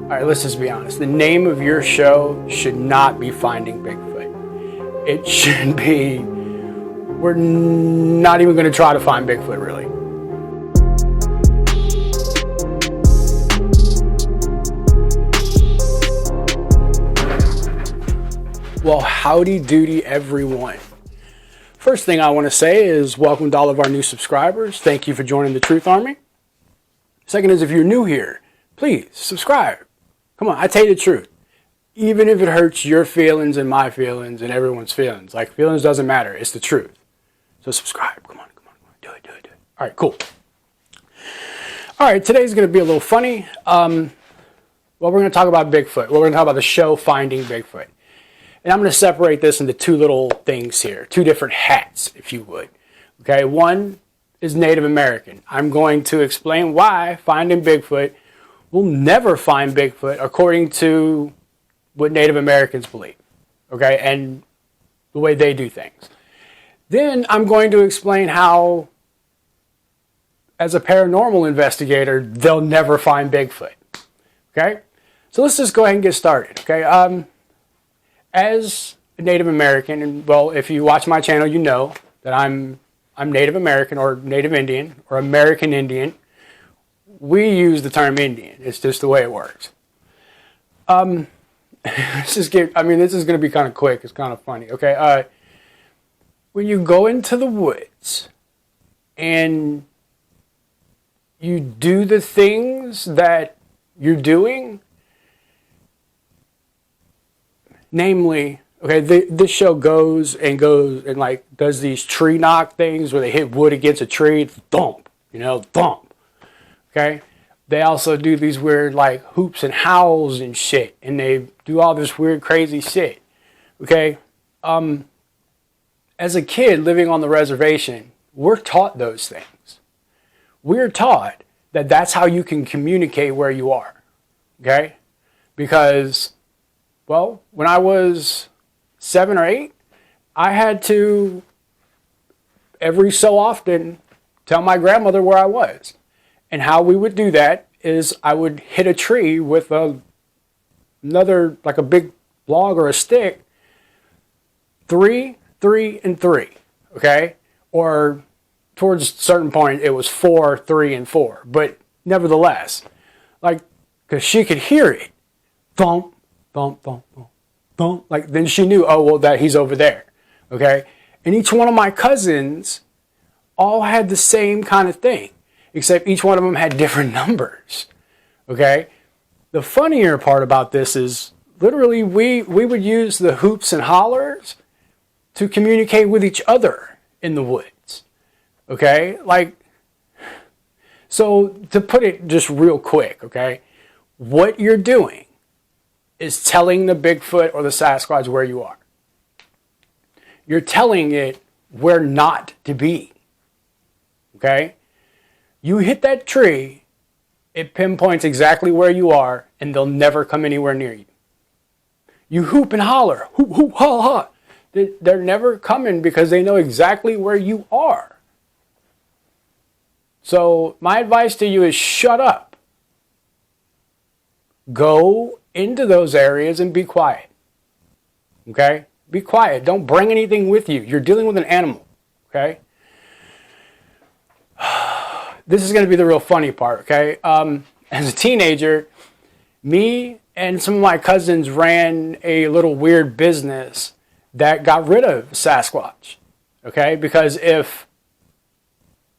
All right, let's just be honest. The name of your show should not be Finding Bigfoot. It should be, we're not even going to try to find Bigfoot, really. Well, howdy doody, everyone. First thing I want to say is welcome to all of our new subscribers. Thank you for joining the Truth Army. Second is, if you're new here, please subscribe. Come on, I tell you the truth. Even if it hurts your feelings and my feelings and everyone's feelings, like feelings doesn't matter. It's the truth. So subscribe. Come on. Do it. All right, cool. All right, today's going to be a little funny. We're going to talk about Bigfoot. We're going to talk about the show Finding Bigfoot. And I'm going to separate this into two little things here, two different hats, if you would. Okay, one is Native American. I'm going to explain why Finding Bigfoot will never find Bigfoot according to what Native Americans believe, okay, and the way they do things. Then I'm going to explain how, as a paranormal investigator, they'll never find Bigfoot, okay? So let's just go ahead and get started, okay? As a Native American, and well, if you watch my channel, you know that I'm Native American or Native Indian or American Indian. We use the term Indian. It's just the way it works. This is going to be kind of quick. It's kind of funny. Okay. When you go into the woods and you do the things that you're doing, namely, okay, this show goes and like does these tree knock things where they hit wood against a tree, thump, thump. Okay, they also do these weird like hoops and howls and shit, and they do all this weird crazy shit. Okay, as a kid living on the reservation, we're taught those things. We're taught that that's how you can communicate where you are. Okay, because, well, when I was 7 or 8, I had to every so often tell my grandmother where I was. And how we would do that is I would hit a tree with another, like a big log or a stick, 3, 3, and 3, okay? Or towards a certain point, it was 4, 3, and 4. But nevertheless, like, because she could hear it, thump, thump, thump, thump, thump. Like, then she knew, oh, well, that he's over there, okay? And each one of my cousins all had the same kind of thing, except each one of them had different numbers, okay? The funnier part about this is literally we would use the hoops and hollers to communicate with each other in the woods, okay? Like, so to put it just real quick, okay? What you're doing is telling the Bigfoot or the Sasquatch where you are. You're telling it where not to be, okay? You hit that tree, it pinpoints exactly where you are, and they'll never come anywhere near you. You hoop and holler, hoop, hoop, ha, ha. They're never coming because they know exactly where you are. So my advice to you is shut up. Go into those areas and be quiet. Okay? Be quiet. Don't bring anything with you. You're dealing with an animal. Okay? This is going to be the real funny part, okay? As a teenager, me and some of my cousins ran a little weird business that got rid of Sasquatch, okay? Because if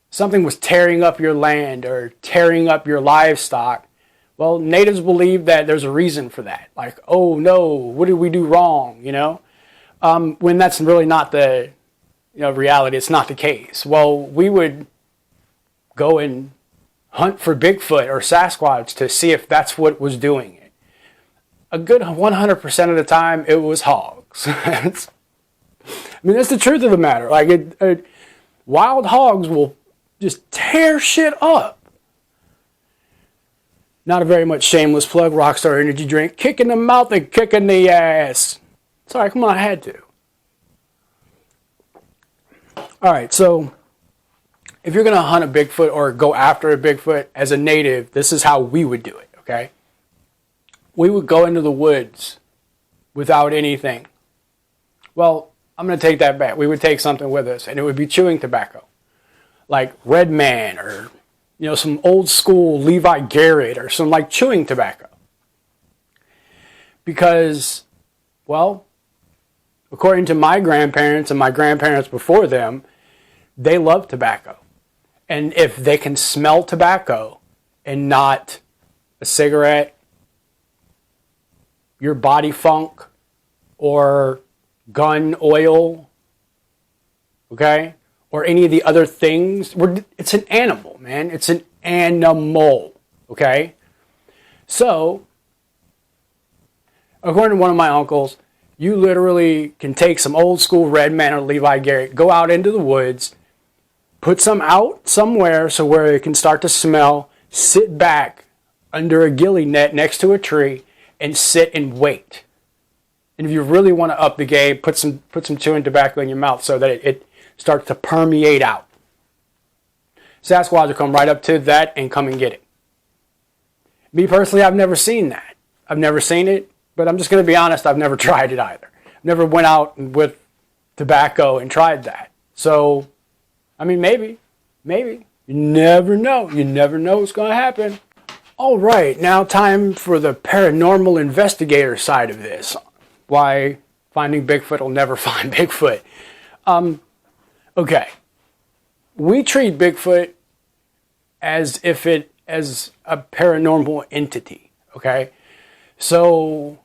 something was tearing up your land or tearing up your livestock, well, natives believe that there's a reason for that. Like, oh no, what did we do wrong, When that's really not the reality, it's not the case. Well, we would go and hunt for Bigfoot or Sasquatch to see if that's what was doing it. A good 100% of the time, it was hogs. That's the truth of the matter. Like, wild hogs will just tear shit up. Not a very much shameless plug, Rockstar energy drink. Kick in the mouth and kick in the ass. Sorry, come on, I had to. All right, so if you're going to hunt a Bigfoot or go after a Bigfoot as a native, this is how we would do it, okay? we would go into the woods without anything. Well, I'm going to take that back. We would take something with us, and it would be chewing tobacco, like Red Man, or some old school Levi Garrett, or some like chewing tobacco. Because, well, according to my grandparents and my grandparents before them, they love tobacco. And if they can smell tobacco and not a cigarette, your body funk, or gun oil, okay, or any of the other things, it's an animal, man. It's an animal, okay? So, according to one of my uncles, you literally can take some old school Red Man or Levi Garrett, go out into the woods, put some out somewhere so where it can start to smell, sit back under a ghillie net next to a tree, and sit and wait. And if you really want to up the game, put some chewing tobacco in your mouth so that it starts to permeate out. Sasquatch will come right up to that and come and get it. Me personally, I've never seen that. I've never seen it, but I'm just going to be honest, I've never tried it either. Never went out with tobacco and tried that. So, I mean, maybe. You never know. You never know what's going to happen. All right, now time for the paranormal investigator side of this. Why finding Bigfoot will never find Bigfoot. Okay. We treat Bigfoot as a paranormal entity, okay? So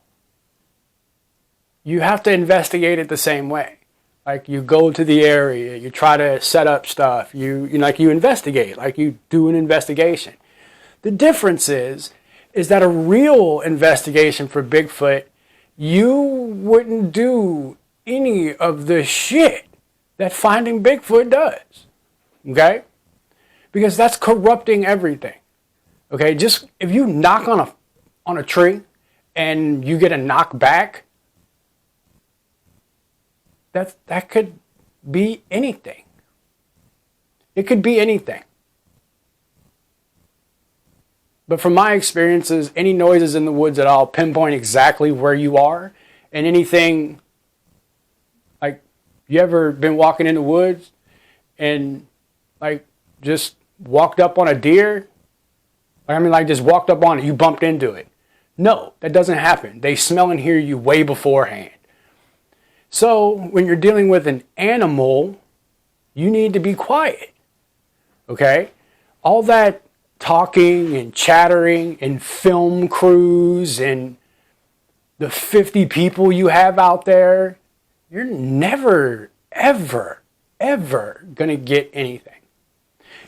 you have to investigate it the same way. Like, you go to the area, you try to set up stuff, you investigate, like you do an investigation. The difference is that a real investigation for Bigfoot, you wouldn't do any of the shit that finding Bigfoot does, okay? Because that's corrupting everything, okay? Just if you knock on a tree and you get a knock back, that could be anything. It could be anything. But from my experiences, any noises in the woods at all pinpoint exactly where you are. And anything, like, you ever been walking in the woods and, like, just walked up on a deer? Just walked up on it, you bumped into it. No, that doesn't happen. They smell and hear you way beforehand. So when you're dealing with an animal, you need to be quiet, okay? All that talking and chattering and film crews and the 50 people you have out there, you're never, ever, ever going to get anything.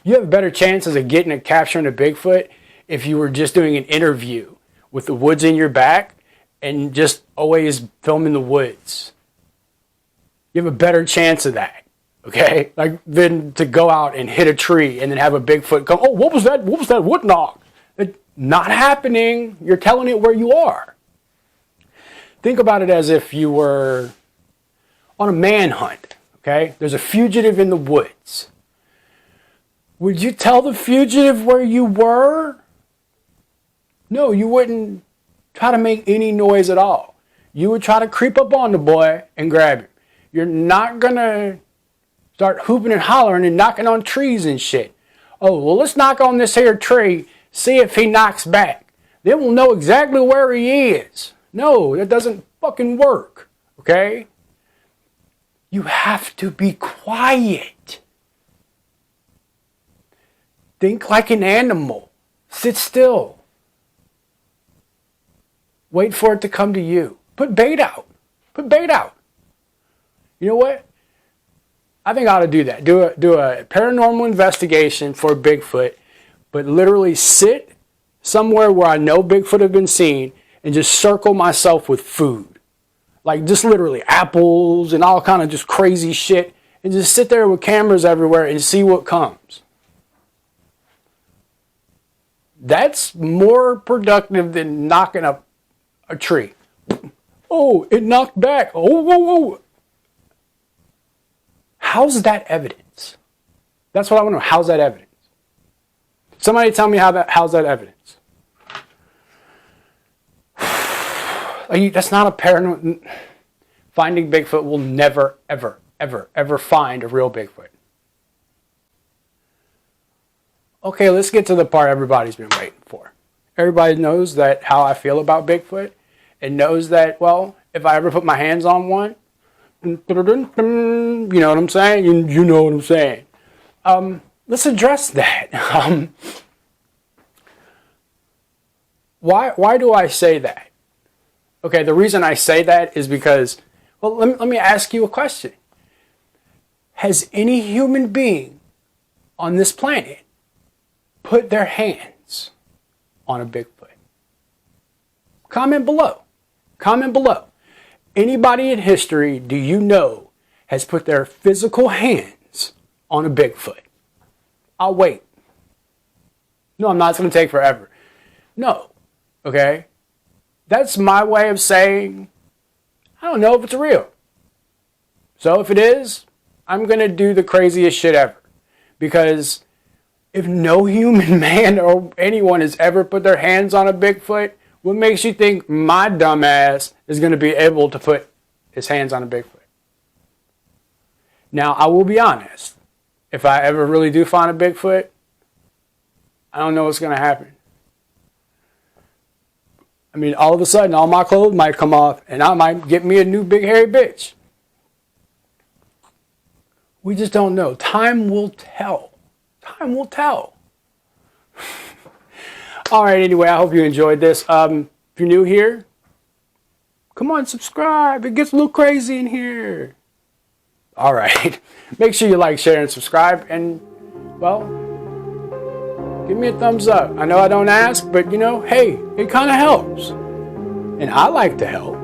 You have better chances of getting a capturing a Bigfoot if you were just doing an interview with the woods in your back and just always filming the woods. You have a better chance of that, okay? Like, than to go out and hit a tree and then have a Bigfoot come, oh, what was that? What was that wood knock? It's not happening. You're telling it where you are. Think about it as if you were on a manhunt, okay? There's a fugitive in the woods. Would you tell the fugitive where you were? No, you wouldn't try to make any noise at all. You would try to creep up on the boy and grab him. You're not going to start hooping and hollering and knocking on trees and shit. Oh, well, let's knock on this here tree, see if he knocks back. Then we'll know exactly where he is. No, that doesn't fucking work, okay? You have to be quiet. Think like an animal. Sit still. Wait for it to come to you. Put bait out. Put bait out. You know what? I think I ought to do that. Do a paranormal investigation for Bigfoot, but literally sit somewhere where I know Bigfoot have been seen and just circle myself with food. Like, just literally apples and all kind of just crazy shit, and just sit there with cameras everywhere and see what comes. That's more productive than knocking up a tree. Oh, it knocked back. Oh, whoa, whoa. How's that evidence? That's what I want to know. How's that evidence? Somebody tell me how's that evidence? That's not a paranormal. Finding Bigfoot will never, ever, ever, ever find a real Bigfoot. Okay, let's get to the part everybody's been waiting for. Everybody knows that how I feel about Bigfoot, and knows that, well, if I ever put my hands on one, you know what I'm saying? You know what I'm saying. Let's address that. Why do I say that? Okay, the reason I say that is because, well, let me ask you a question. Has any human being on this planet put their hands on a Bigfoot? Comment below. Comment below. Anybody in history do you know has put their physical hands on a Bigfoot? I'll wait. No, I'm not. It's going to take forever. No. Okay? That's my way of saying, I don't know if it's real. So if it is, I'm going to do the craziest shit ever. Because if no human man or anyone has ever put their hands on a Bigfoot, what makes you think my dumb ass is going to be able to put his hands on a Bigfoot? Now, I will be honest. If I ever really do find a Bigfoot, I don't know what's going to happen. I mean, all of a sudden, all my clothes might come off, and I might get me a new big hairy bitch. We just don't know. Time will tell. Time will tell. All right, anyway, I hope you enjoyed this. If you're new here, come on, subscribe. It gets a little crazy in here. All right. Make sure you like, share, and subscribe. And, well, give me a thumbs up. I know I don't ask, but, you know, hey, it kind of helps. And I like to help.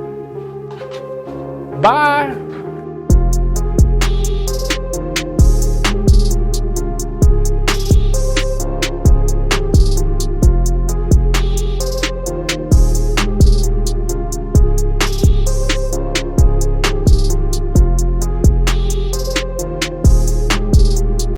Bye.